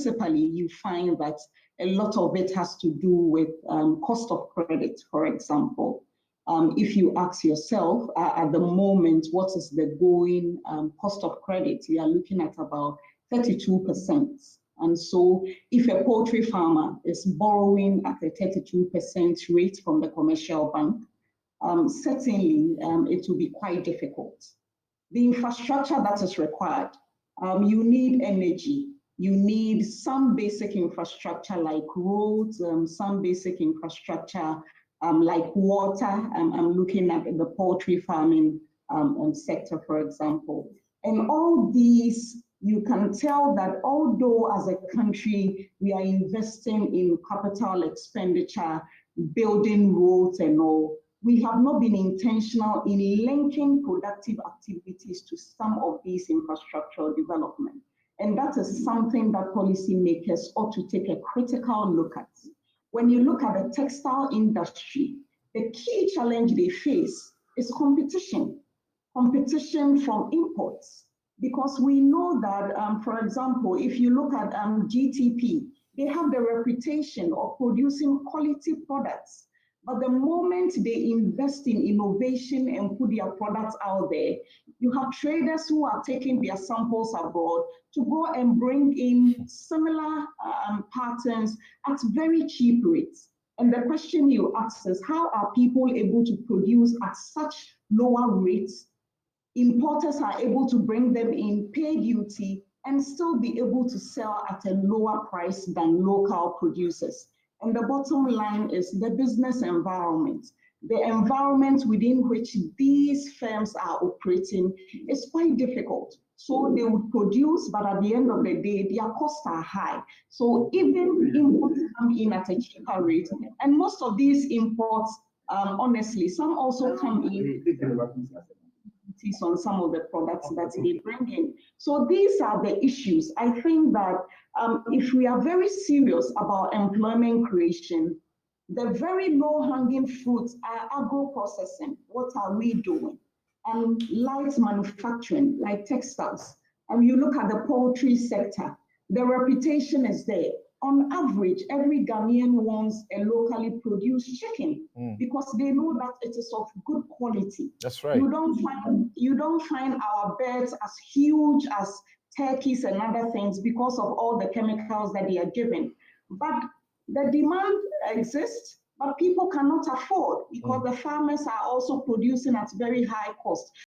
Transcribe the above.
principally, you find that a lot of it has to do with cost of credit, for example. If you ask yourself at the moment, what is the going cost of credit, you are looking at about 32%. And so if a poultry farmer is borrowing at a 32% rate from the commercial bank, certainly it will be quite difficult. The infrastructure that is required, you need energy, you need some basic infrastructure like roads, some basic infrastructure like water. I'm looking at the poultry farming sector, for example. And all these, you can tell that although as a country, we are investing in capital expenditure, building roads and all, we have not been intentional in linking productive activities to some of these infrastructural development. And that is something that policymakers ought to take a critical look at. When you look at the textile industry, the key challenge they face is competition from imports. Because we know that, for example, if you look at GTP, they have the reputation of producing quality products. But the moment they invest in innovation and put their products out there, you have traders who are taking their samples abroad to go and bring in similar patterns at very cheap rates. And the question you ask is, how are people able to produce at such lower rates? Importers are able to bring them in, pay duty, and still be able to sell at a lower price than local producers. And the bottom line is the business environment. The environment within which these firms are operating is quite difficult. So they would produce, but at the end of the day, their costs are high. So even imports come in at a cheaper rate. And most of these imports, honestly, some also come in on some of the products that they bring in. So these are the issues. I think that if we are very serious about employment creation, the very low-hanging fruits are agro-processing. What are we doing? And light manufacturing, like textiles. And you look at the poultry sector, the reputation is there. On average, every Ghanaian wants a locally produced chicken because they know that it is of good quality. That's right. You don't find our birds as huge as turkeys and other things because of all the chemicals that they are given. But the demand exists, but people cannot afford because the farmers are also producing at very high cost.